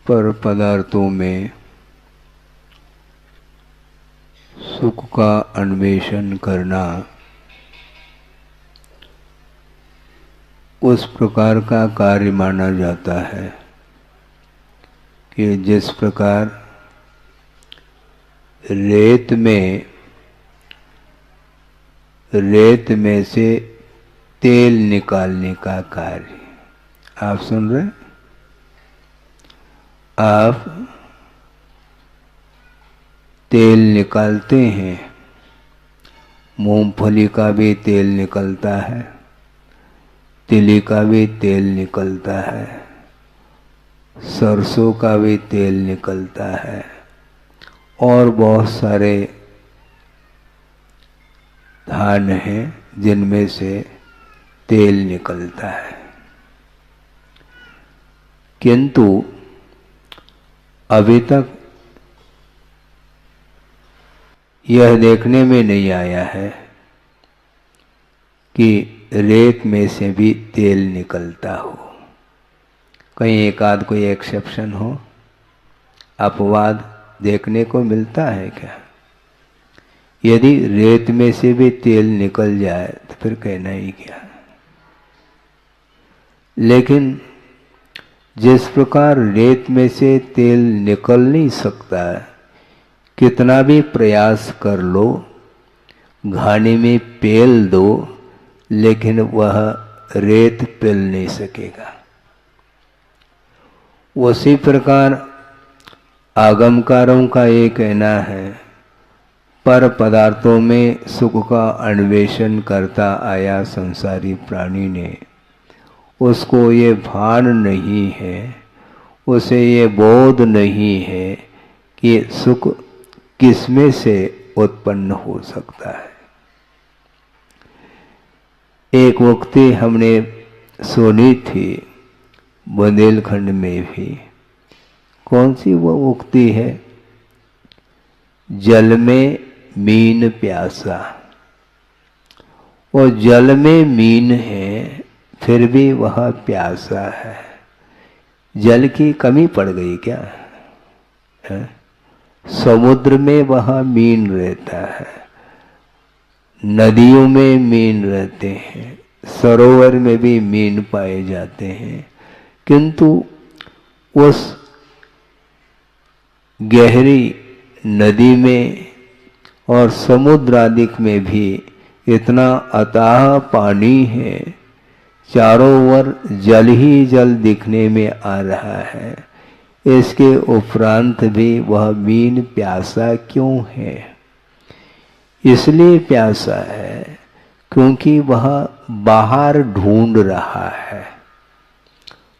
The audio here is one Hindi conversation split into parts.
पर पदार्थों में सुख का अन्वेषण करना उस प्रकार का कार्य माना जाता है कि जिस प्रकार रेत में से तेल निकालने का कार्य। आप सुन रहे हैं? आप तेल निकालते हैं, मूंगफली का भी तेल निकलता है, तिली का भी तेल निकलता है, सरसों का भी तेल निकलता है और बहुत सारे धान हैं जिनमें से तेल निकलता है। किंतु अभी तक यह देखने में नहीं आया है कि रेत में से भी तेल निकलता हो। कहीं एक आध कोई एक्सेप्शन हो, अपवाद देखने को मिलता है क्या? यदि रेत में से भी तेल निकल जाए तो फिर कहना ही क्या। लेकिन जिस प्रकार रेत में से तेल निकल नहीं सकता, कितना भी प्रयास कर लो, घानी में पेल दो, लेकिन वह रेत पिल नहीं सकेगा। उसी प्रकार आगमकारों का ये कहना है, पर पदार्थों में सुख का अन्वेषण करता आया संसारी प्राणी ने, उसको ये भान नहीं है, उसे ये बोध नहीं है कि सुख किसमें से उत्पन्न हो सकता है। एक उक्ति हमने सुनी थी बुंदेलखंड में भी। कौन सी वो उक्ति है? जल में मीन प्यासा। और जल में मीन है फिर भी वह प्यासा है। जल की कमी पड़ गई क्या है? समुद्र में वह मीन रहता है, नदियों में मीन रहते हैं, सरोवर में भी मीन पाए जाते हैं, किंतु उस गहरी नदी में और समुद्र आदि में भी इतना अथाह पानी है, चारों ओर जल ही जल दिखने में आ रहा है। इसके उपरांत भी वह मीन प्यासा क्यों है? इसलिए प्यासा है क्योंकि वह बाहर ढूंढ रहा है।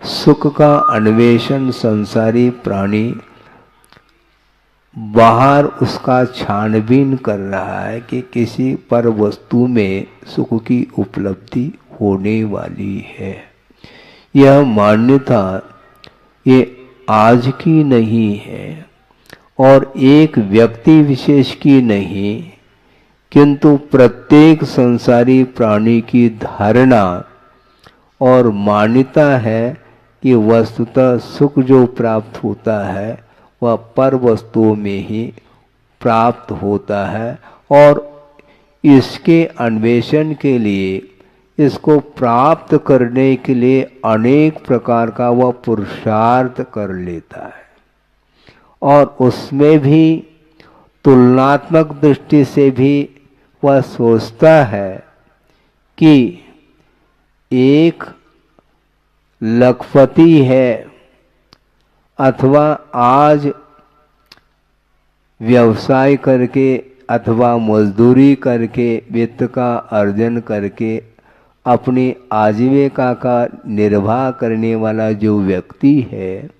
सुख का अन्वेषण संसारी प्राणी बाहर उसका छानबीन कर रहा है कि किसी पर वस्तु में सुख की उपलब्धि होने वाली है। यह मान्यता ये आज की नहीं है और एक व्यक्ति विशेष की नहीं, किंतु प्रत्येक संसारी प्राणी की धारणा और मान्यता है कि वस्तुतः सुख जो प्राप्त होता है वह पर वस्तुओं में ही प्राप्त होता है और इसके अन्वेषण के लिए, इसको प्राप्त करने के लिए अनेक प्रकार का वह पुरुषार्थ कर लेता है। और उसमें भी तुलनात्मक दृष्टि से भी वह सोचता है कि एक लखपति है अथवा आज व्यवसाय करके अथवा मजदूरी करके वित्त का अर्जन करके अपनी आजीविका का निर्वाह करने वाला जो व्यक्ति है,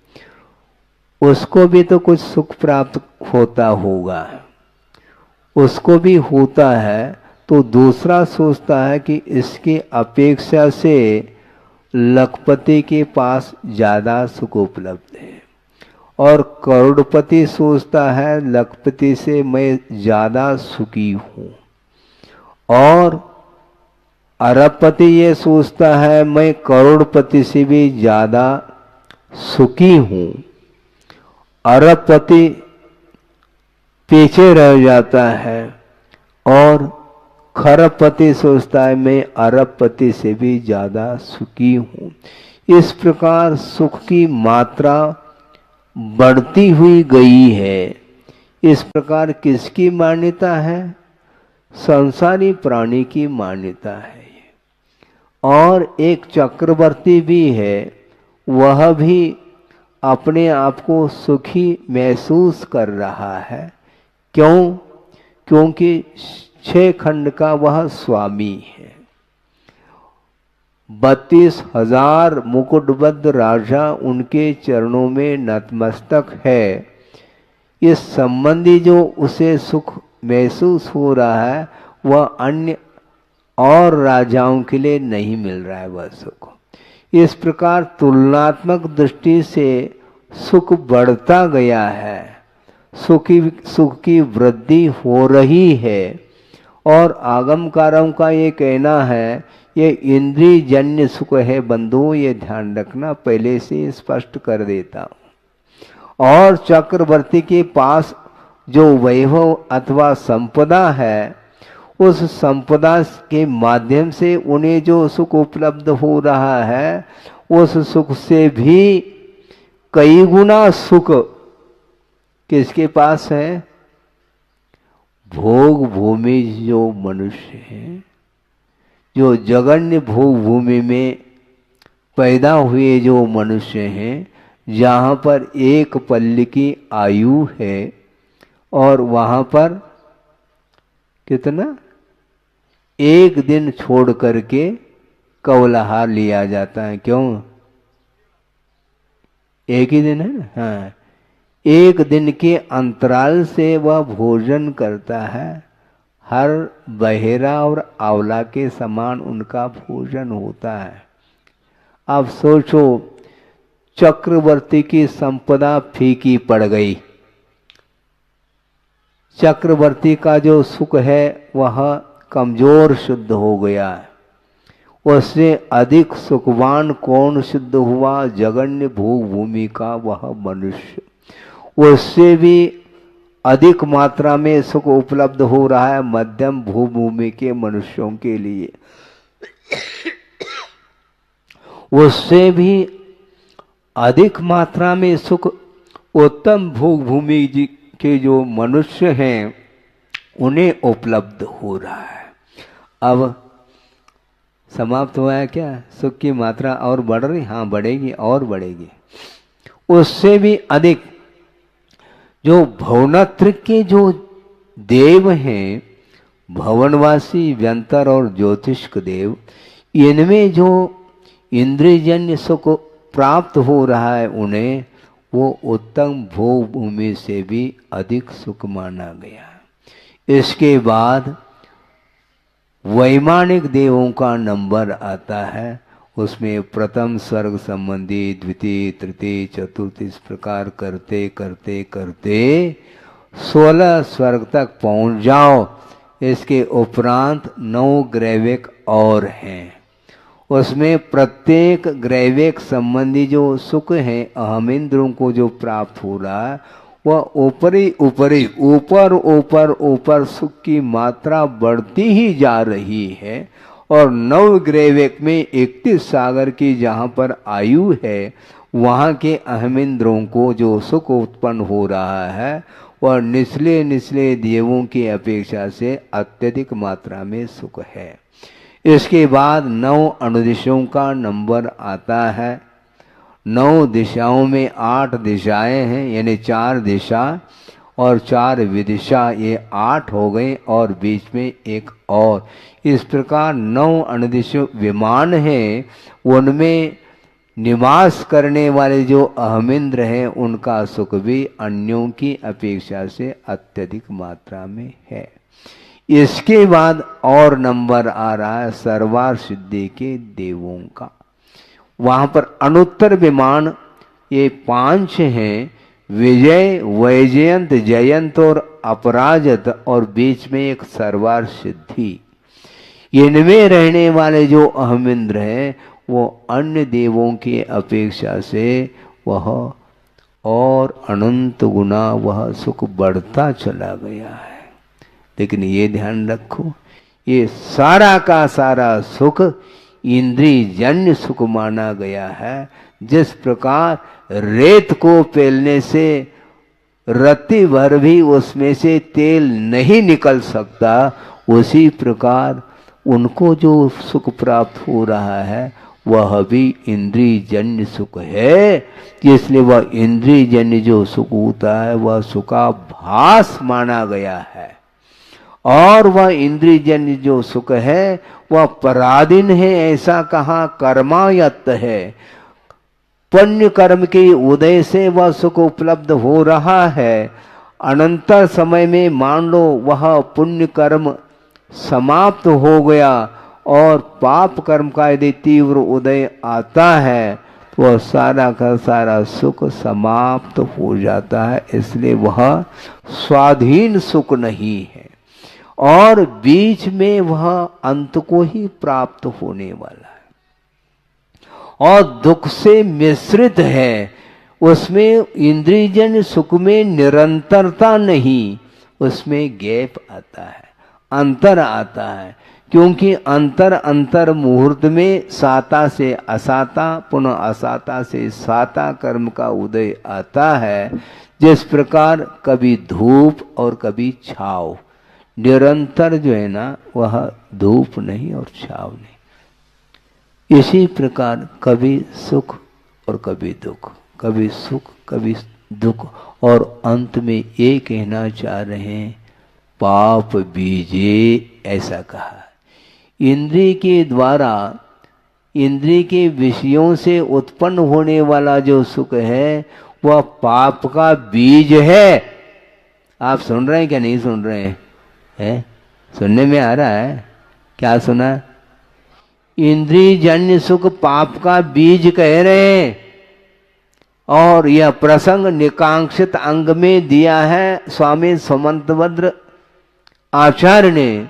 उसको भी तो कुछ सुख प्राप्त होता होगा, उसको भी होता है। तो दूसरा सोचता है कि इसकी अपेक्षा से लखपति के पास ज़्यादा सुख उपलब्ध है, और करोड़पति सोचता है लखपति से मैं ज़्यादा सुखी हूँ, और अरबपति ये सोचता है मैं करोड़पति से भी ज़्यादा सुखी हूँ। अरबपति पीछे रह जाता है और खरबपति सोचता है मैं अरबपति से भी ज्यादा सुखी हूं। इस प्रकार सुख की मात्रा बढ़ती हुई गई है। इस प्रकार किसकी मान्यता है? संसारी प्राणी की मान्यता है। और एक चक्रवर्ती भी है, वह भी अपने आप को सुखी महसूस कर रहा है। क्यों? क्योंकि 6 खंड का वह स्वामी है। 32,000 मुकुटबद्ध राजा उनके चरणों में नतमस्तक है। इस संबंधी जो उसे सुख महसूस हो रहा है वह अन्य और राजाओं के लिए नहीं मिल रहा है वह सुख। इस प्रकार तुलनात्मक दृष्टि से सुख बढ़ता गया है, सुख की वृद्धि हो रही है। और आगमकारों का ये कहना है ये इंद्रिय जन्य सुख है बंधु, ये ध्यान रखना, पहले से स्पष्ट कर देता हूं। और चक्रवर्ती के पास जो वैभव अथवा संपदा है, उस संपदा के माध्यम से उन्हें जो सुख उपलब्ध हो रहा है, उस सुख से भी कई गुना सुख किसके पास है? भोग भूमि जो मनुष्य है, जो जगन्य भोग भूमि में पैदा हुए जो मनुष्य हैं, जहाँ पर एक पल्ली की आयु है और वहाँ पर कितना? एक दिन छोड़ करके कवलहार लिया जाता है। क्यों? एक ही दिन है ना। हाँ, एक दिन के अंतराल से वह भोजन करता है। हर बहेरा और आंवला के समान उनका भोजन होता है। अब सोचो, चक्रवर्ती की संपदा फीकी पड़ गई। चक्रवर्ती का जो सुख है वह कमजोर सिद्ध हो गया। उससे अधिक सुखवान कौन सिद्ध हुआ? जगन्य भोग भूमि का वह मनुष्य। उससे भी अधिक मात्रा में सुख उपलब्ध हो रहा है मध्यम भूभूमि के मनुष्यों के लिए। उससे भी अधिक मात्रा में सुख उत्तम भोग भूमि के जो मनुष्य हैं उन्हें उपलब्ध हो रहा है। अब समाप्त हुआ है क्या? सुख की मात्रा और बढ़ रही? हाँ, बढ़ेगी और बढ़ेगी। उससे भी अधिक जो भवनत्र के जो देव हैं, भवनवासी, व्यंतर और ज्योतिष्क देव, इनमें जो इंद्रियजन्य सुख प्राप्त हो रहा है उन्हें, वो उत्तम भोग भूमि से भी अधिक सुख माना गया। इसके बाद वैमानिक देवों का नंबर आता है। उसमें प्रथम स्वर्ग संबंधी, द्वितीय, तृतीय, चतुर्थ, इस प्रकार करते करते करते 16 स्वर्ग तक पहुंच जाओ। इसके उपरांत 9 ग्रैविक और हैं। उसमें प्रत्येक ग्रैविक संबंधी जो सुख है अहमिंद्रों को जो प्राप्त हो रहा है, वह ऊपरी ऊपरी ऊपर ऊपर ऊपर सुख की मात्रा बढ़ती ही जा रही है। और 9 ग्रैविक में 31 सागर की जहाँ पर आयु है, वहाँ के अहमिंद्रों को जो सुख उत्पन्न हो रहा है वह निचले निचले देवों की अपेक्षा से अत्यधिक मात्रा में सुख है। इसके बाद 9 अनुदिशों का नंबर आता है। 9 दिशाओं में 8 दिशाएं हैं, यानी 4 दिशा और 4 विदिशा, ये 8 हो गए और बीच में एक और। इस प्रकार 9 अनुदिश विमान हैं, उनमें निवास करने वाले जो अहमिंद्र हैं उनका सुख भी अन्यों की अपेक्षा से अत्यधिक मात्रा में है। इसके बाद और नंबर आ रहा है सर्वार सिद्धि के देवों का। वहाँ पर अनुत्तर विमान ये 5 हैं, विजय, वैजयंत, जयंत और अपराजत, और बीच में एक सर्वार सिद्धि। इनमें रहने वाले जो अहमिंद्र हैं वो अन्य देवों की अपेक्षा से वह और अनंत गुना वह सुख बढ़ता चला गया है। लेकिन ये ध्यान रखो, ये सारा का सारा सुख इंद्रिय जन्य सुख माना गया है। जिस प्रकार रेत को पेलने से रत्ती भर भी उसमें से तेल नहीं निकल सकता, उसी प्रकार उनको जो सुख प्राप्त हो रहा है वह भी इंद्रिय जन्य सुख है। इसलिए वह इंद्रिय जन्य जो सुख होता है वह सुखाभास माना गया है। और वह इंद्रिय जन्य जो सुख है वह पराधीन है, ऐसा कहा कर्मायत्त है। पुण्य कर्म के उदय से वह सुख उपलब्ध हो रहा है। अनंतर समय में मान लो वह पुण्य कर्म समाप्त हो गया और पाप कर्म का यदि तीव्र उदय आता है तो वह सारा का सारा सुख समाप्त हो जाता है। इसलिए वह स्वाधीन सुख नहीं है और बीच में वह अंत को ही प्राप्त होने वाला है और दुख से मिश्रित है। उसमें इंद्रियजन्य सुख में निरंतरता नहीं, उसमें गैप आता है, अंतर आता है। क्योंकि अंतर मुहूर्त में साता से असाता, पुनः असाता से साता कर्म का उदय आता है। जिस प्रकार कभी धूप और कभी छाव, निरंतर जो है ना वह धूप नहीं और छाव नहीं। इसी प्रकार कभी सुख और कभी दुख, कभी सुख कभी दुख, और अंत में ये कहना चाह रहे हैं पाप बीजे, ऐसा कहा। इंद्रिय के द्वारा, इंद्रिय के विषयों से उत्पन्न होने वाला जो सुख है वह पाप का बीज है। आप सुन रहे हैं क्या नहीं सुन रहे हैं? है? सुनने में आ रहा है? क्या सुना? इंद्रिय जन्य सुख पाप का बीज कह रहे हैं। और यह प्रसंग निकांक्षित अंग में दिया है स्वामी सुमंतभद्र आचार्य ने।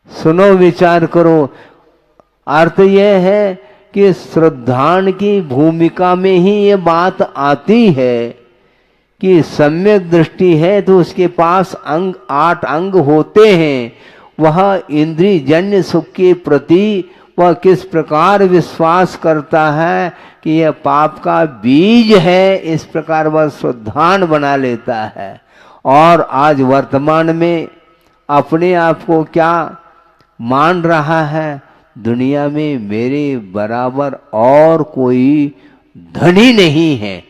सुनो, विचार करो। अर्थ यह है कि श्रद्धान की भूमिका में ही ये बात आती है कि सम्यक दृष्टि है तो उसके पास 8 अंग होते हैं। वह इंद्रिय जन्य सुख के प्रति वह किस प्रकार विश्वास करता है कि यह पाप का बीज है, इस प्रकार वह श्रद्धान बना लेता है। और आज वर्तमान में अपने आप को क्या मान रहा है? दुनिया में मेरे बराबर और कोई धनी नहीं है।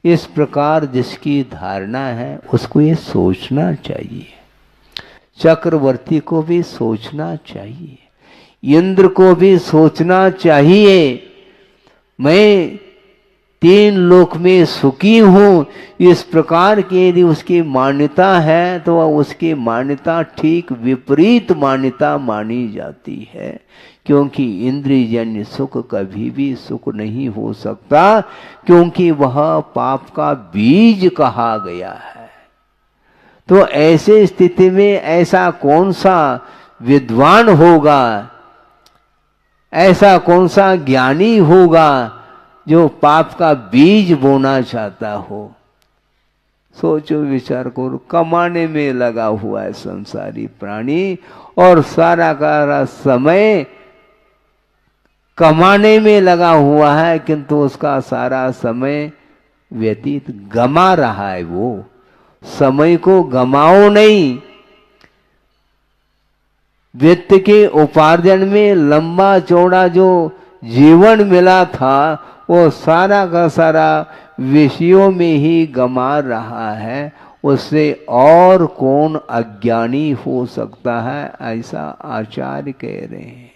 इस प्रकार जिसकी धारणा है उसको ये सोचना चाहिए। चक्रवर्ती को भी सोचना चाहिए, इंद्र को भी सोचना चाहिए, मैं 3 लोक में सुखी हूं। इस प्रकार की यदि उसकी मान्यता है तो वह उसकी मान्यता ठीक विपरीत मान्यता मानी जाती है। क्योंकि इंद्रियजन्य सुख कभी भी सुख नहीं हो सकता, क्योंकि वह पाप का बीज कहा गया है। तो ऐसे स्थिति में ऐसा कौन सा विद्वान होगा, ऐसा कौन सा ज्ञानी होगा जो पाप का बीज बोना चाहता हो? सोचो, विचार करो। कमाने में लगा हुआ है संसारी प्राणी और सारा का समय कमाने में लगा हुआ है, किंतु उसका सारा समय व्यतीत गमा रहा है। वो समय को गमाओ नहीं। वित्त के उपार्जन में लंबा चौड़ा जो जीवन मिला था वो सारा का सारा विषयों में ही गमा रहा है। उससे और कौन अज्ञानी हो सकता है, ऐसा आचार्य कह रहे हैं।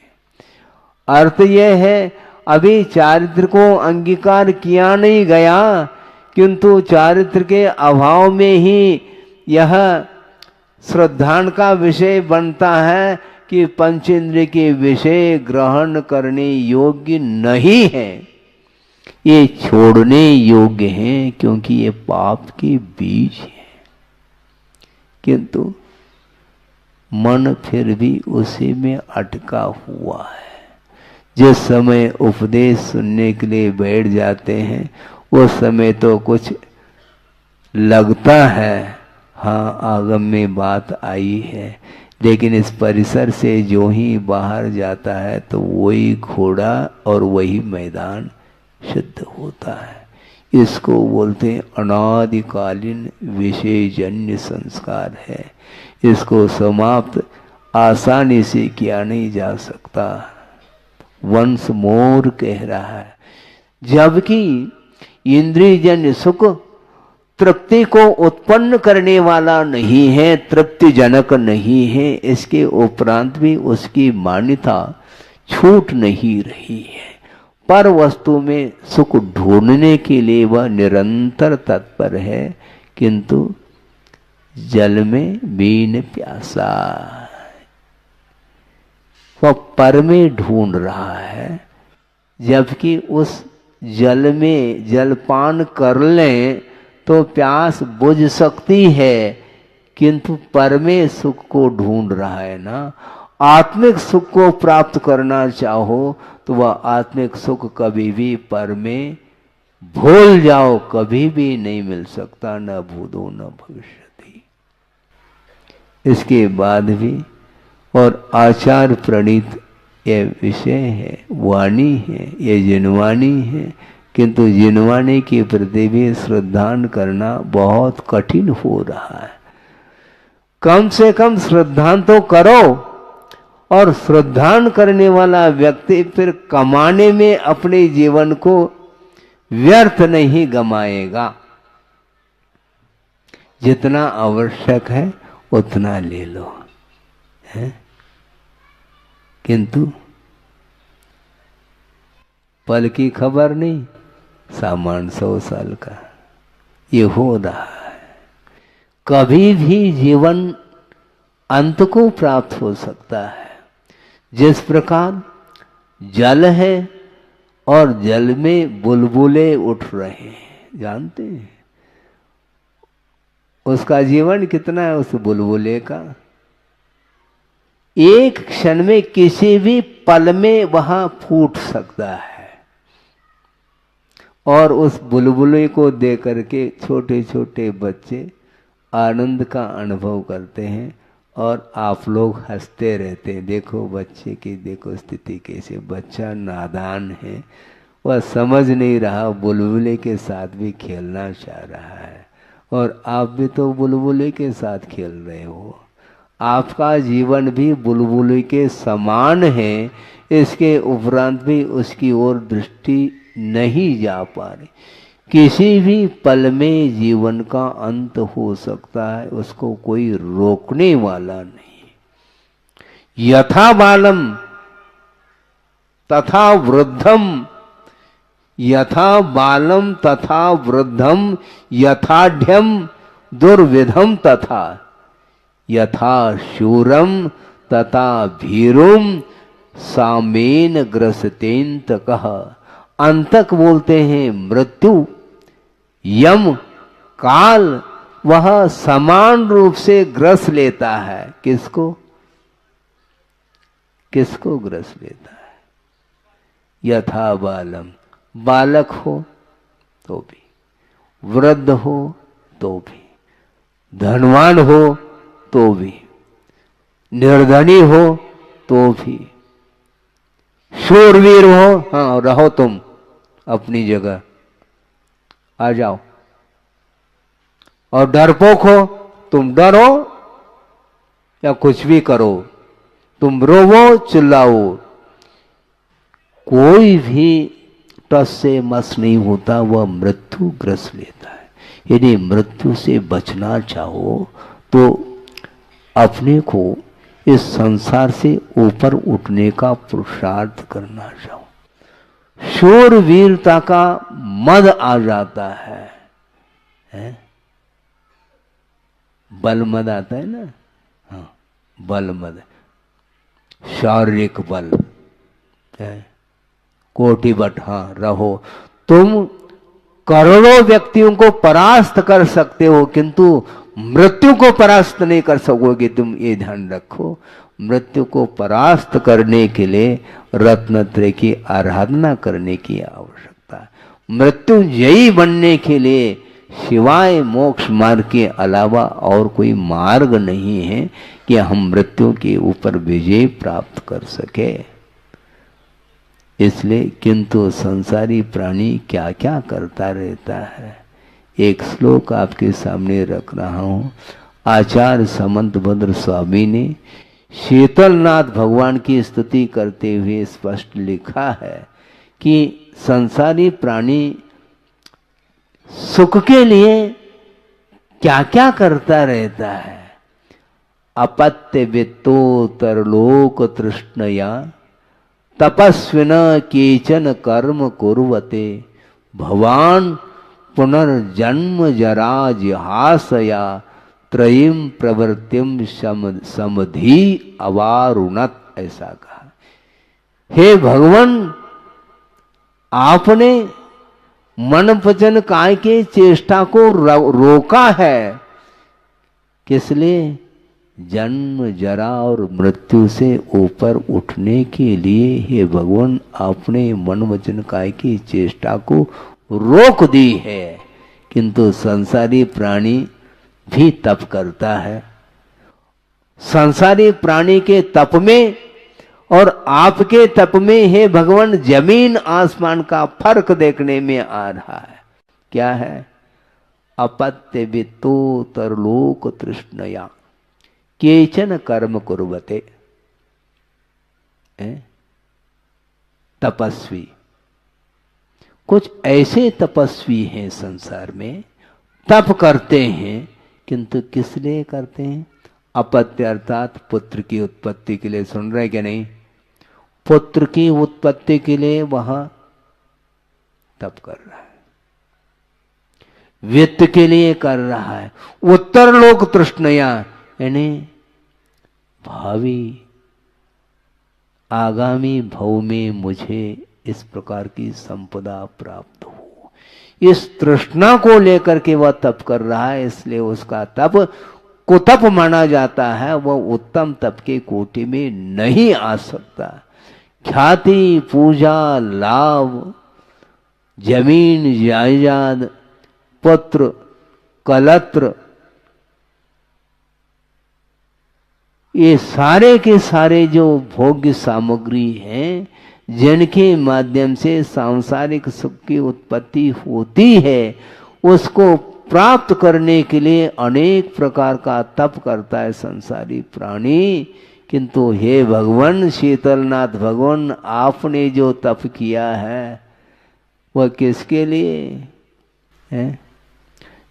अर्थ यह है, अभी चारित्र को अंगीकार किया नहीं गया, किंतु चारित्र के अभाव में ही यह श्रद्धान का विषय बनता है कि पंचेंद्रिय के विषय ग्रहण करने योग्य नहीं है, ये छोड़ने योग्य हैं, क्योंकि ये पाप के बीज है। किंतु मन फिर भी उसी में अटका हुआ है। जिस समय उपदेश सुनने के लिए बैठ जाते हैं उस समय तो कुछ लगता है, हाँ आगम में बात आई है, लेकिन इस परिसर से जो ही बाहर जाता है तो वही घोड़ा और वही मैदान सिद्ध होता है। इसको बोलते हैं अनादिकालीन विषयजन्य संस्कार है। इसको समाप्त आसानी से किया नहीं जा सकता। वंस मोर कह रहा है, जबकि इंद्रियजन्य सुख तृप्ति को उत्पन्न करने वाला नहीं है, तृप्तिजनक नहीं है, इसके उपरांत भी उसकी मान्यता छूट नहीं रही है। पर वस्तु में सुख ढूंढने के लिए वह निरंतर तत्पर है, किंतु जल में बीन प्यासा, वह पर में ढूंढ रहा है। जबकि उस जल में जलपान कर लें तो प्यास बुझ सकती है, किंतु पर में सुख को ढूंढ रहा है ना। आत्मिक सुख को प्राप्त करना चाहो तो वह आत्मिक सुख कभी भी पर में भूल जाओ, कभी भी नहीं मिल सकता, न भूतो न भविष्यति। इसके बाद भी और आचार प्रणीत ये विषय है, वाणी है, ये जिनवाणी है, किंतु जिनवाणी के प्रति भी श्रद्धान करना बहुत कठिन हो रहा है। कम से कम श्रद्धान तो करो, और श्रद्धान करने वाला व्यक्ति फिर कमाने में अपने जीवन को व्यर्थ नहीं गमाएगा। जितना आवश्यक है उतना ले लो, है? किंतु पल की खबर नहीं, सामान 100 साल का ये हो रहा है। कभी भी जीवन अंत को प्राप्त हो सकता है। जिस प्रकार जल है और जल में बुलबुले उठ रहे हैं, जानते हैं उसका जीवन कितना है उस बुलबुले का। एक क्षण में किसी भी पल में वहां फूट सकता है, और उस बुलबुले को देख करके छोटे छोटे बच्चे आनंद का अनुभव करते हैं, और आप लोग हंसते रहते हैं। देखो बच्चे की देखो स्थिति कैसे, बच्चा नादान है, वह समझ नहीं रहा, बुलबुले के साथ भी खेलना चाह रहा है, और आप भी तो बुलबुले के साथ खेल रहे हो। आपका जीवन भी बुलबुले के समान है, इसके उपरांत भी उसकी ओर दृष्टि नहीं जा पा रही। किसी भी पल में जीवन का अंत हो सकता है, उसको कोई रोकने वाला नहीं। यथा बालम तथा वृद्धम, यथा बालम तथा वृद्धम, यथाढ़यम दुर्विधम तथा, यथा शूरम तथा भीरुम सामेन ग्रसतेन्तकः। अंतक बोलते हैं मृत्यु, यम, काल, वह समान रूप से ग्रस लेता है। किसको? किसको ग्रस लेता है? यथा बालम, बालक हो तो भी, वृद्ध हो तो भी, धनवान हो तो भी, निर्धनी हो तो भी, शूरवीर हो, हाँ रहो तुम अपनी जगह, आ जाओ, और डरपोक हो, तुम डरो या कुछ भी करो, तुम रोवो चिल्लाओ, कोई भी टस से मस नहीं होता, वह मृत्यु ग्रस लेता है। यदि मृत्यु से बचना चाहो तो अपने को इस संसार से ऊपर उठने का पुरुषार्थ करना चाहो। शूरवीरता का मद आ जाता है? बल मद आता है ना, हाँ बल मद, शारीरिक बल है, कोटि बट, हाँ रहो। तुम करोड़ों व्यक्तियों को परास्त कर सकते हो, किंतु मृत्यु को परास्त नहीं कर सकोगे। तुम ये ध्यान रखो, मृत्यु को परास्त करने के लिए रत्नत्रय की आराधना करने की आवश्यकता है। मृत्युंजयी बनने के लिए सिवाय मोक्ष मार्ग के अलावा और कोई मार्ग नहीं है कि हम मृत्यु के ऊपर विजय प्राप्त कर सके। इसलिए किंतु संसारी प्राणी क्या क्या करता रहता है। एक श्लोक आपके सामने रख रहा हूं। आचार्य समंतभद्र स्वामी ने शीतलनाथ भगवान की स्तुति करते हुए स्पष्ट लिखा है कि संसारी प्राणी सुख के लिए क्या क्या करता रहता है। अपत्य वित्तोत्तरलोक तृष्णया तपस्विन केचन कर्म कुर्वते भवान पुनर्जन्म जरा जिहासया त्रयीम प्रवृत्तिम समधि अवारुणत। ऐसा कहा। हे भगवान, आपने मन वचन काय के चेष्टा को रोका है। किस लिए? जन्म जरा और मृत्यु से ऊपर उठने के लिए। हे भगवान, आपने मन वचन काय की चेष्टा को रोक दी है। किंतु संसारी प्राणी भी तप करता है। संसारी प्राणी के तप में और आपके तप में हे भगवान जमीन आसमान का फर्क देखने में आ रहा है। क्या है? अपत्य वित्तोत्तरलोक तृष्णया केचन कर्म कुर्वते। तपस्वी, कुछ ऐसे तपस्वी हैं संसार में, तप करते हैं, किंतु किस लिए करते हैं? अपत्य अर्थात पुत्र की उत्पत्ति के लिए। सुन रहे क्या नहीं? पुत्र की उत्पत्ति के लिए वह तप कर रहा है। वित्त के लिए कर रहा है। उत्तर लोक तृष्णया यानी भावी आगामी भव में मुझे इस प्रकार की संपदा प्राप्त हो, इस तृष्णा को लेकर के वह तप कर रहा है। इसलिए उसका तप कुतप माना जाता है। वह उत्तम तप के कोटि में नहीं आ सकता। ख्याति, पूजा, लाभ, जमीन जायदाद, पुत्र, कलत्र, ये सारे के सारे जो भोग्य सामग्री हैं, जिनके माध्यम से सांसारिक सुख की उत्पत्ति होती है, उसको प्राप्त करने के लिए अनेक प्रकार का तप करता है संसारी प्राणी। किंतु हे भगवान शीतलनाथ भगवान, आपने जो तप किया है वह किसके लिए है?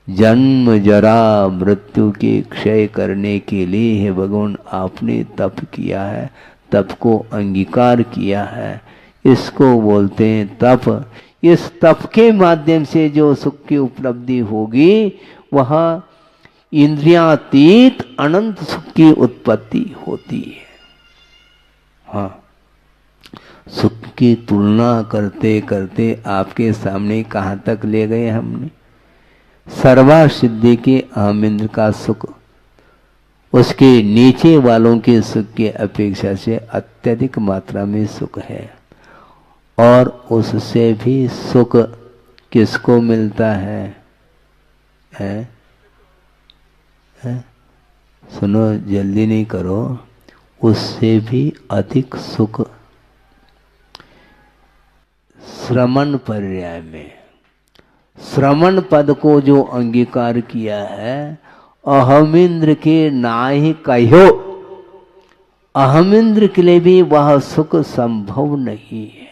जन्म जरा मृत्यु के क्षय करने के लिए हे भगवान आपने तप किया है, तप को अंगीकार किया है। इसको बोलते हैं तप। इस तप के माध्यम से जो सुख की उपलब्धि होगी वह इंद्रियातीत अनंत सुख की उत्पत्ति होती है। हाँ, सुख की तुलना करते करते आपके सामने कहाँ तक ले गए हमने? सर्वा सिद्धि के अहमिंद्र का सुख उसके नीचे वालों के सुख की अपेक्षा से अत्यधिक मात्रा में सुख है। और उससे भी सुख किसको मिलता है? सुनो, जल्दी नहीं करो। उससे भी अधिक सुख श्रमण पर्याय में, श्रमण पद को जो अंगीकार किया है, अहमिंद्र के नाहि कहो, अहमिंद्र के लिए भी वह सुख संभव नहीं है।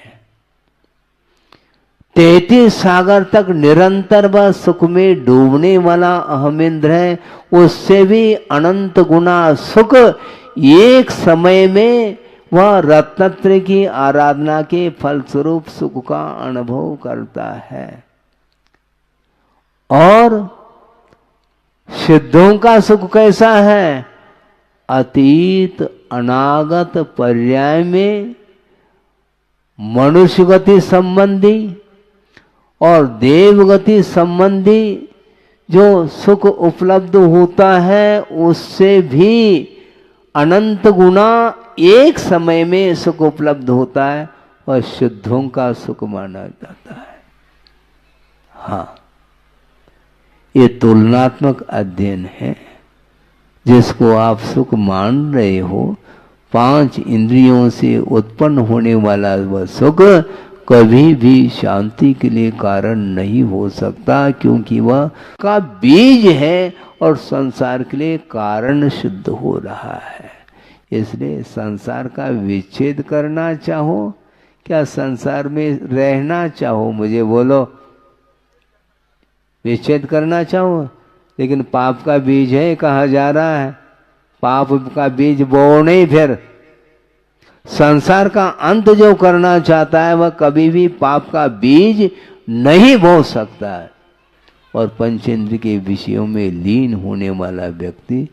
33 सागर तक निरंतर वह सुख में डूबने वाला अहमिंद्र है। उससे भी अनंत गुना सुख एक समय में वह रत्नत्र की आराधना के फलस्वरूप सुख का अनुभव करता है। और सिद्धों का सुख कैसा है? अतीत अनागत पर्याय में मनुष्य गति संबंधी और देवगति संबंधी जो सुख उपलब्ध होता है, उससे भी अनंत गुना एक समय में सुख उपलब्ध होता है और सिद्धों का सुख माना जाता है। हाँ, ये तुलनात्मक अध्ययन है जिसको आप सुख मान रहे हो। 5 इंद्रियों से उत्पन्न होने वाला वह सुख कभी भी शांति के लिए कारण नहीं हो सकता, क्योंकि वह का बीज है और संसार के लिए कारण सिद्ध हो रहा है। इसलिए संसार का विच्छेद करना चाहो क्या संसार में रहना चाहो, मुझे बोलो। विच्छेद करना चाहो, लेकिन पाप का बीज है, कहा जा रहा है पाप का बीज बो नहीं। फिर संसार का अंत जो करना चाहता है वह कभी भी पाप का बीज नहीं बो सकता है। और पंचेंद्र के विषयों में लीन होने वाला व्यक्ति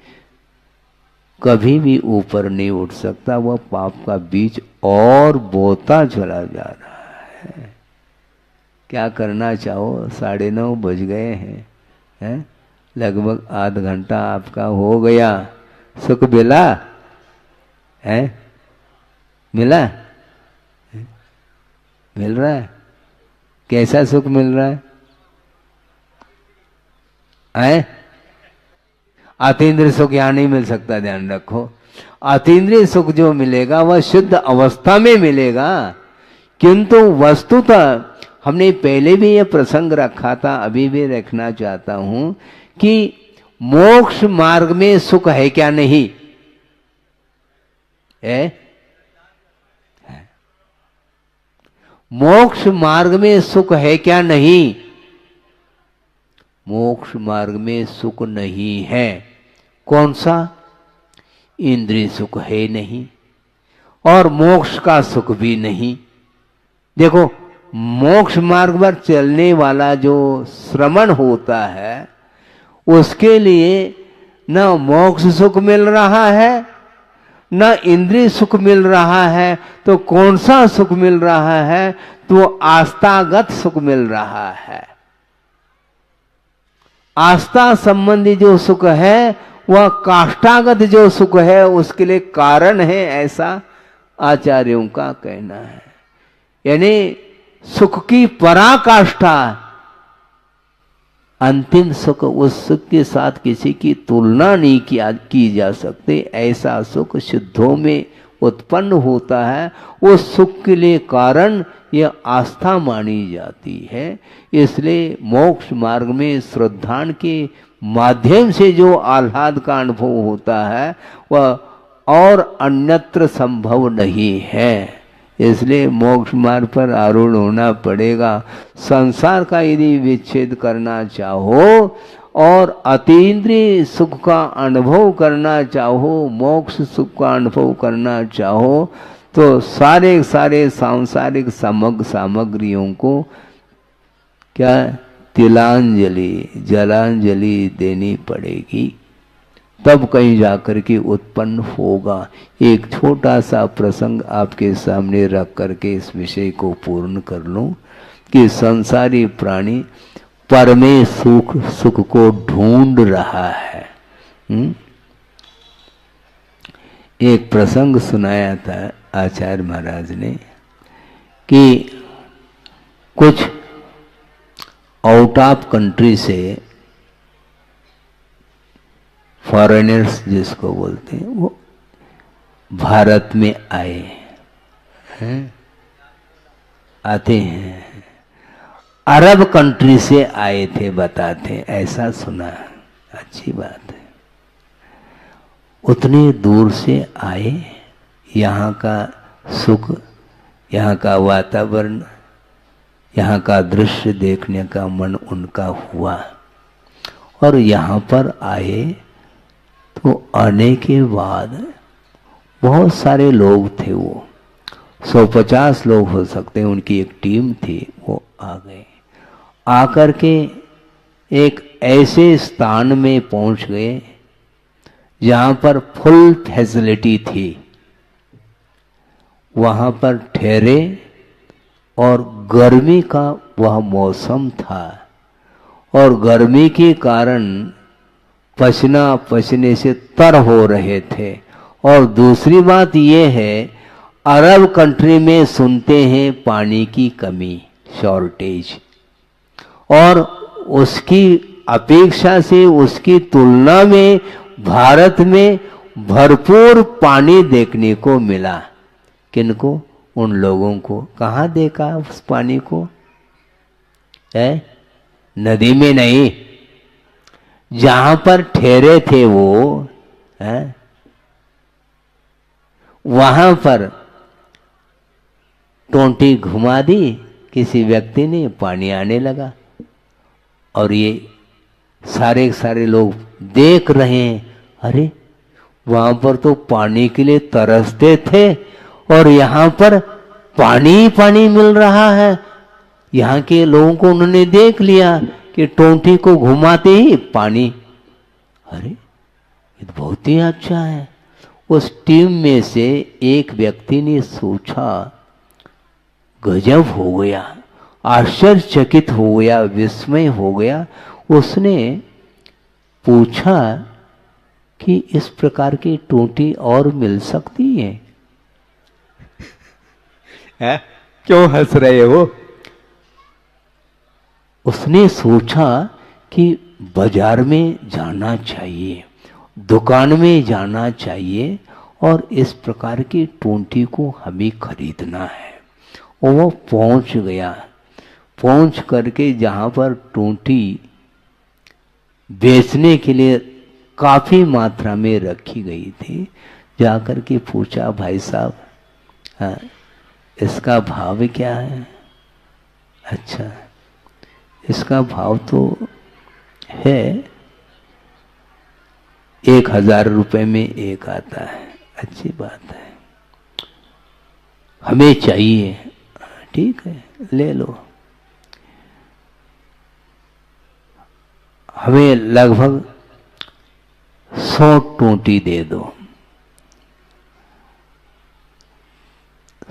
कभी भी ऊपर नहीं उठ सकता, वह पाप का बीज और बोता चला जा रहा है। क्या करना चाहो, 9:30 बज गए हैं, लगभग आध घंटा आपका हो गया। सुख मिला है? मिला? मिल रहा है? कैसा सुख मिल रहा है? अतीन्द्रिय सुख यहां नहीं मिल सकता, ध्यान रखो। अतीन्द्रिय सुख जो मिलेगा वह शुद्ध अवस्था में मिलेगा, किंतु वस्तुतः हमने पहले भी यह प्रसंग रखा था, अभी भी रखना चाहता हूं कि मोक्ष मार्ग में सुख है क्या? नहीं है। मोक्ष मार्ग में सुख है क्या? नहीं। मोक्ष मार्ग में सुख नहीं है। कौन सा? इंद्रिय सुख है नहीं, और मोक्ष का सुख भी नहीं। देखो, मोक्ष मार्ग पर चलने वाला जो श्रमण होता है उसके लिए न मोक्ष सुख मिल रहा है न इंद्रिय सुख मिल रहा है, तो कौन सा सुख मिल रहा है? तो आस्थागत सुख मिल रहा है। आस्था संबंधी जो सुख है वह काष्ठागत जो सुख है उसके लिए कारण है, ऐसा आचार्यों का कहना है। यानी सुख की पराकाष्ठा, अंतिम सुख, उस सुख के साथ किसी की तुलना नहीं की जा सकती। ऐसा सुख सिद्धों में उत्पन्न होता है। उस सुख के लिए कारण यह आस्था मानी जाती है। इसलिए मोक्ष मार्ग में श्रद्धान के माध्यम से जो आह्लाद का अनुभव होता है वह और अन्यत्र संभव नहीं है। इसलिए मोक्ष मार्ग पर आरूढ़ होना पड़ेगा। संसार का यदि विच्छेद करना चाहो और अतीन्द्रिय सुख का अनुभव करना चाहो, मोक्ष सुख का अनुभव करना चाहो, तो सारे सांसारिक सामग्रियों को क्या तिलांजलि, जलांजलि देनी पड़ेगी, तब कहीं जाकर के उत्पन्न होगा। एक छोटा सा प्रसंग आपके सामने रख करके इस विषय को पूर्ण कर लूं कि संसारी प्राणी परमे सुख को ढूंढ रहा है। एक प्रसंग सुनाया था आचार्य महाराज ने कि कुछ आउट ऑफ कंट्री से फॉरेनर्स जिसको बोलते हैं वो भारत में आए हैं, आते हैं। अरब कंट्री से आए थे बताते, ऐसा सुना। अच्छी बात है। उतनी दूर से आए, यहाँ का सुख, यहाँ का वातावरण, यहाँ का दृश्य देखने का मन उनका हुआ, और यहाँ पर आए तो आने के बाद बहुत सारे लोग थे, वो 150 लोग हो सकते हैं, उनकी एक टीम थी। वो आ गए, आकर के एक ऐसे स्थान में पहुंच गए जहां पर फुल फैसिलिटी थी। वहां पर ठहरे और गर्मी का वह मौसम था, और गर्मी के कारण पसीने से तर हो रहे थे। और दूसरी बात यह है, अरब कंट्री में सुनते हैं पानी की कमी, शॉर्टेज, और उसकी अपेक्षा से, उसकी तुलना में भारत में भरपूर पानी देखने को मिला। किनको? उन लोगों को। कहाँ देखा उस पानी को? है नदी में नहीं, जहां पर ठहरे थे वो, है वहां पर टोंटी घुमा दी किसी व्यक्ति ने, पानी आने लगा। और ये सारे सारे लोग देख रहे हैं, अरे वहां पर तो पानी के लिए तरसते थे और यहाँ पर पानी ही पानी मिल रहा है। यहाँ के लोगों को उन्होंने देख लिया कि टोंटी को घुमाते ही पानी। अरे ये तो बहुत ही अच्छा है। उस टीम में से एक व्यक्ति ने सोचा, गजब हो गया, आश्चर्यचकित हो गया, विस्मय हो गया। उसने पूछा कि इस प्रकार की टोंटी और मिल सकती है? क्यों हंस रहे हो? उसने सोचा कि बाजार में जाना चाहिए, दुकान में जाना चाहिए और इस प्रकार की टोंटी को हमें खरीदना है। और वो पहुंच गया। पहुंच करके जहां पर टोंटी बेचने के लिए काफी मात्रा में रखी गई थी, जाकर के पूछा, भाई साहब, हाँ, इसका भाव क्या है? अच्छा, इसका भाव तो है 1000 रुपए में एक आता है। अच्छी बात है, हमें चाहिए। ठीक है, ले लो। हमें लगभग 100 टोंटी दे दो।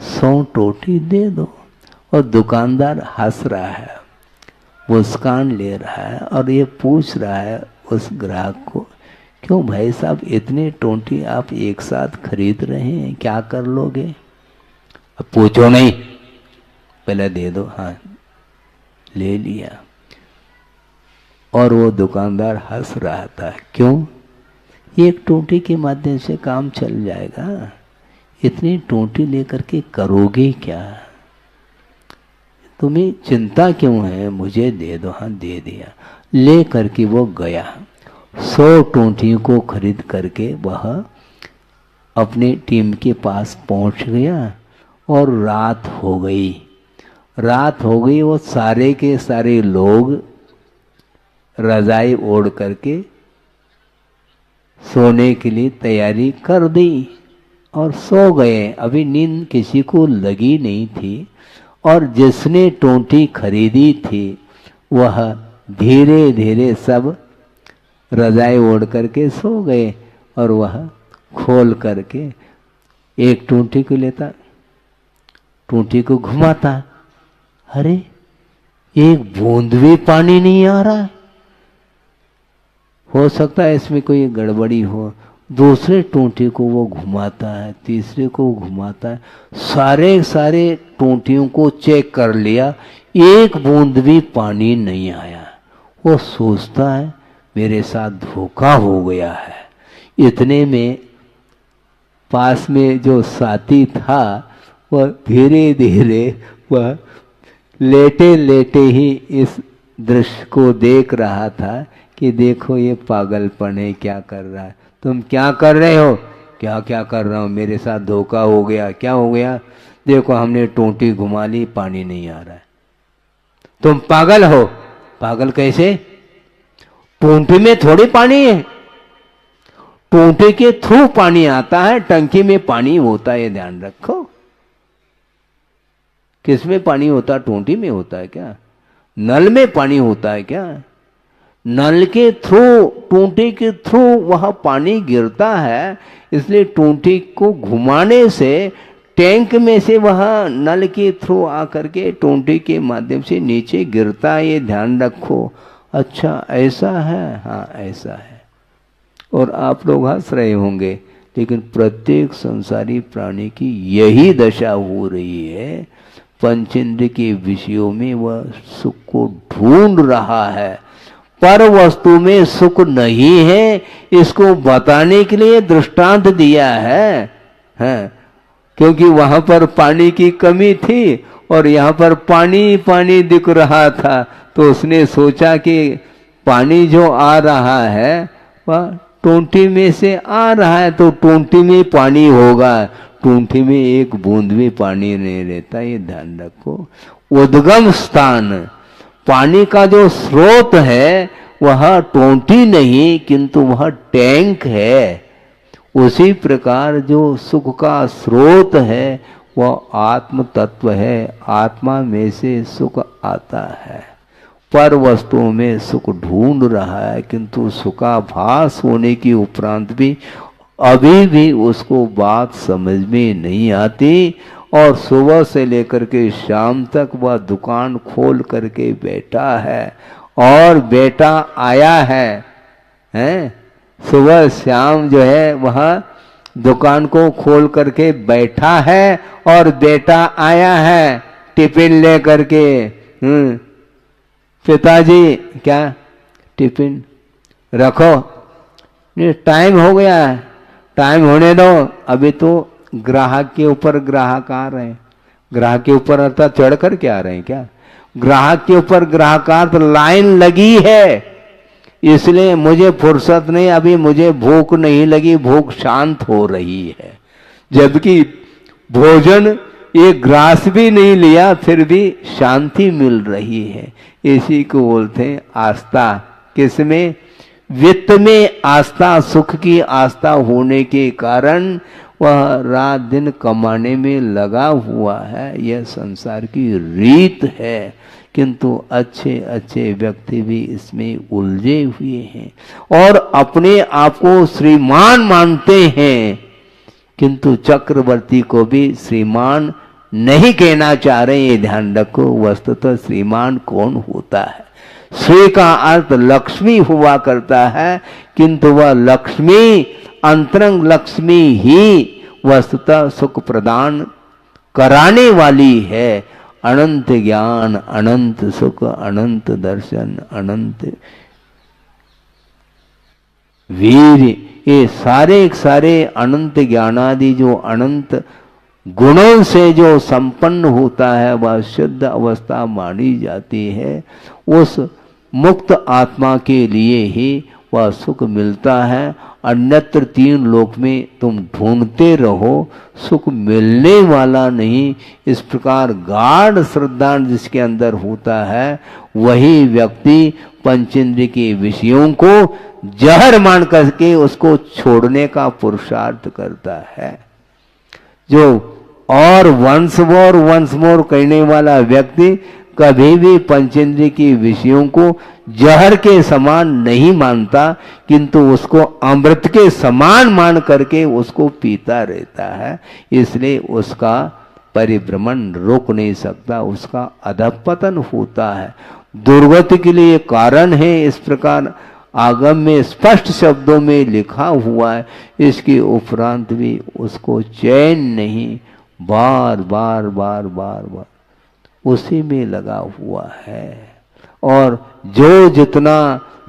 100 टोंटी दे दो। और दुकानदार हंस रहा है, मुस्कान ले रहा है और ये पूछ रहा है उस ग्राहक को, क्यों भाई साहब, इतने टोंटी आप एक साथ खरीद रहे हैं, क्या कर लोगे? अब पूछो नहीं, पहले दे दो। हाँ, ले लिया। और वो दुकानदार हंस रहा था। क्यों? एक टोंटी के माध्यम से काम चल जाएगा, इतनी टोंटी लेकर के करोगे क्या? तुम्हें चिंता क्यों है? मुझे दे दो। हाँ, दे दिया। ले करके वो गया। 100 टोंटियों को खरीद करके वह अपनी टीम के पास पहुंच गया और रात हो गई। रात हो गई, वो सारे के सारे लोग रजाई ओढ़ करके सोने के लिए तैयारी कर दी और सो गए। अभी नींद किसी को लगी नहीं थी। और जिसने टोंटी खरीदी थी वह धीरे धीरे सब रजाई ओढ़ करके सो गए। और वह खोल करके एक टोंटी को लेता, टोंटी को घुमाता, अरे एक बूंद भी पानी नहीं आ रहा। हो सकता है इसमें कोई गड़बड़ी हो। दूसरे टोंटी को वो घुमाता है, तीसरे को घुमाता है, सारे सारे टोंटियों को चेक कर लिया, एक बूंद भी पानी नहीं आया। वो सोचता है मेरे साथ धोखा हो गया है। इतने में पास में जो साथी था वह धीरे धीरे वह लेटे लेटे ही इस दृश्य को देख रहा था कि देखो ये पागलपन है, क्या कर रहा है। तुम क्या कर रहे हो? क्या क्या कर रहा हूँ, मेरे साथ धोखा हो गया। क्या हो गया? देखो हमने टोंटी घुमा ली, पानी नहीं आ रहा है। तुम पागल हो। पागल कैसे? टोंटी में थोड़ी पानी है, टोंटी के थ्रू पानी आता है, टंकी में पानी होता है, ये ध्यान रखो। किस में पानी होता है? टोंटी में होता है क्या? नल में पानी होता है क्या? नल के थ्रू, टोंटी के थ्रू वह पानी गिरता है। इसलिए टोंटी को घुमाने से टैंक में से वह नल के थ्रू आकर के टोंटी के माध्यम से नीचे गिरता है, ये ध्यान रखो। अच्छा ऐसा है? हाँ ऐसा है। और आप लोग हंस रहे होंगे, लेकिन प्रत्येक संसारी प्राणी की यही दशा हो रही है। पंचेंद्रिय के विषयों में वह सुख को ढूंढ रहा है, पर वस्तु में सुख नहीं है। इसको बताने के लिए दृष्टांत दिया है, क्योंकि वहां पर पानी की कमी थी और यहाँ पर पानी पानी दिख रहा था, तो उसने सोचा कि पानी जो आ रहा है वह टोंटी में से आ रहा है, तो टोंटी में पानी होगा, टोंटी में एक बूंद भी पानी नहीं रहता, ये ध्यान रखो। उद्गम स्थान, पानी का जो स्रोत है वह टोंटी नहीं किंतु वह टैंक है। उसी प्रकार जो सुख का स्रोत है वह आत्म तत्व है, आत्मा में से सुख आता है। पर वस्तुओं में सुख ढूंढ रहा है, किंतु सुखाभास होने के उपरांत भी अभी भी उसको बात समझ में नहीं आती, और सुबह से लेकर के शाम तक वह दुकान खोल करके बैठा है, और बेटा आया है, सुबह शाम जो है वह दुकान को खोल करके बैठा है, और बेटा आया है टिफिन ले करके। पिताजी क्या टिफिन रखो, नहीं टाइम हो गया है, टाइम होने दो, अभी तो ग्राहक के ऊपर ग्राहक आ रहे हैं, ग्राहक के ऊपर अर्थात चढ़ कर के आ रहे हैं क्या, ग्राहक के ऊपर ग्राहकार्थ लाइन लगी है, इसलिए मुझे फुर्सत नहीं, अभी मुझे भूख नहीं लगी, भूख शांत हो रही है। जबकि भोजन एक ग्रास भी नहीं लिया फिर भी शांति मिल रही है। इसी को बोलते हैं आस्था। किसमें? वित्त में आस्था, सुख की आस्था होने के कारण वह रात दिन कमाने में लगा हुआ है। यह संसार की रीत है, किंतु अच्छे अच्छे व्यक्ति भी इसमें उलझे हुए हैं और अपने आप को श्रीमान मानते हैं, किंतु चक्रवर्ती को भी श्रीमान नहीं कहना चाह रहे। ये ध्यान रखो, वस्तुतः श्रीमान कौन होता है? श्री का अर्थ लक्ष्मी हुआ करता है, किंतु वह लक्ष्मी अंतरंग लक्ष्मी ही वस्तुतः सुख प्रदान कराने वाली है। अनंत ज्ञान, अनंत सुख, अनंत दर्शन, अनंत वीर, ये सारे अनंत ज्ञानादि जो अनंत गुणों से जो संपन्न होता है वह शुद्ध अवस्था मानी जाती है। उस मुक्त आत्मा के लिए ही वह सुख मिलता है। अन्यत्र तीन लोक में तुम ढूंढते रहो, सुख मिलने वाला नहीं। इस प्रकार गाढ़ श्रद्धा जिसके अंदर होता है वही व्यक्ति पंचेंद्रिय के विषयों को जहर मान करके उसको छोड़ने का पुरुषार्थ करता है। जो और वंस मोर कहने वाला व्यक्ति कभी भी पंचेंद्रिय के विषयों को जहर के समान नहीं मानता, किंतु उसको अमृत के समान मान करके उसको पीता रहता है। इसलिए उसका परिभ्रमण रोक नहीं सकता, उसका अधपतन होता है, दुर्गति के लिए कारण है। इस प्रकार आगम में स्पष्ट शब्दों में लिखा हुआ है। इसके उपरांत भी उसको चैन नहीं, बार बार बार बार बार उसी में लगा हुआ है। और जो जितना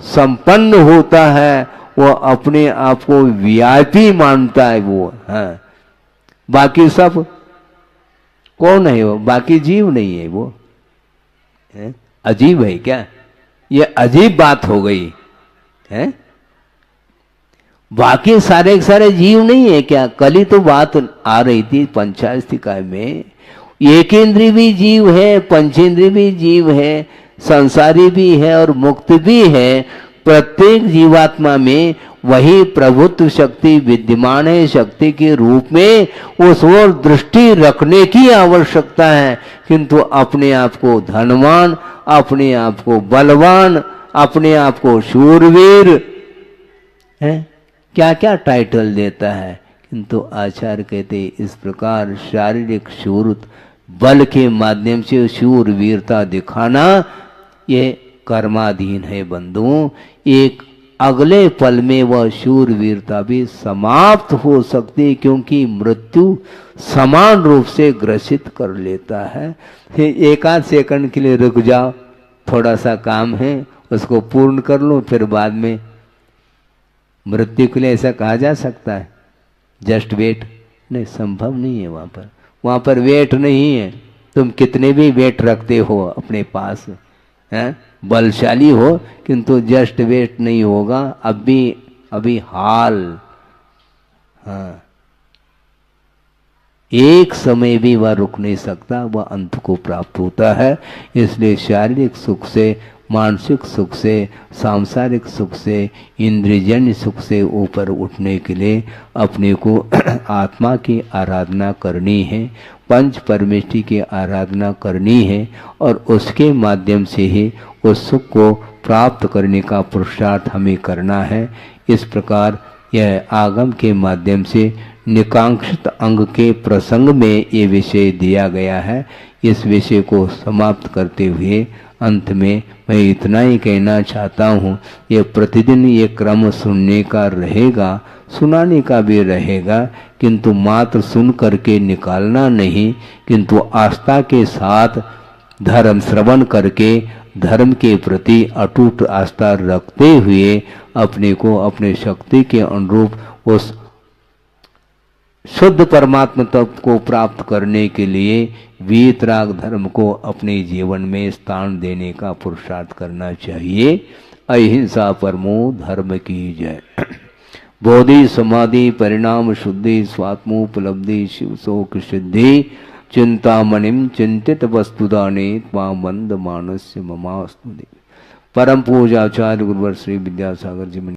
संपन्न होता है वो अपने आप को वीआईपी मानता है वो है। बाकी सब कौन है? वो बाकी जीव नहीं है, वो है? अजीब है क्या? ये अजीब बात हो गई है। बाकी सारे सारे जीव नहीं है क्या? कल ही तो बात आ रही थी पंचायतिका में, एक इंद्रिय भी जीव है, पंचेंद्रिय भी जीव है, संसारी भी है और मुक्त भी है। प्रत्येक जीवात्मा में वही प्रभुत्व शक्ति विद्यमान है। शक्ति के रूप में उस ओर दृष्टि रखने की आवश्यकता है, किंतु अपने आप को धनवान, अपने आप को बलवान, अपने आप को शूरवीर है, क्या क्या टाइटल देता है। किंतु आचार्य कहते इस प्रकार शारीरिक शूरत बल के माध्यम से शूरवीरता दिखाना ये कर्माधीन है बंधुओं। एक अगले पल में वह शूरवीरता भी समाप्त हो सकती, क्योंकि मृत्यु समान रूप से ग्रसित कर लेता है। एक आध सेकंड के लिए रुक जाओ, थोड़ा सा काम है उसको पूर्ण कर लो, फिर बाद में मृत्यु के लिए ऐसा कहा जा सकता है जस्ट वेट? नहीं, संभव नहीं है। वहां पर वेट नहीं है। तुम कितने भी वेट रखते हो अपने पास, हैं, बलशाली हो, किंतु जस्ट वेट नहीं होगा। अभी हाल, हाँ, एक समय भी वह रुक नहीं सकता, वह अंत को प्राप्त होता है। इसलिए शारीरिक सुख से, मानसिक सुख से, सांसारिक सुख से, इंद्रियजन्य सुख से ऊपर उठने के लिए अपने को आत्मा की आराधना करनी है, पंच परमेष्टि की आराधना करनी है, और उसके माध्यम से ही उस सुख को प्राप्त करने का पुरुषार्थ हमें करना है। इस प्रकार यह आगम के माध्यम से निकांक्षित अंग के प्रसंग में ये विषय दिया गया है। इस विषय को समाप्त करते हुए अंत में मैं इतना ही कहना चाहता हूँ, ये प्रतिदिन ये क्रम सुनने का रहेगा, सुनाने का भी रहेगा, किंतु मात्र सुन करके निकालना नहीं, किंतु आस्था के साथ धर्म श्रवण करके धर्म के प्रति अटूट आस्था रखते हुए अपने को अपने शक्ति के अनुरूप उस शुद्ध परमात्मा तत्व को प्राप्त करने के लिए वीतराग धर्म को अपने जीवन में स्थान देने का पुरुषार्थ करना चाहिए। अहिंसा परमो धर्म की जय। बोधि समाधि परिणाम शुद्धि स्वात्मोपलब्धि शिव शोक सिद्धि चिंतामणिम चिंतित वस्तुदाने त्वां वंद मानस्य ममास्तु। परम पूज्य आचार्य गुरुवर श्री विद्यासागर जी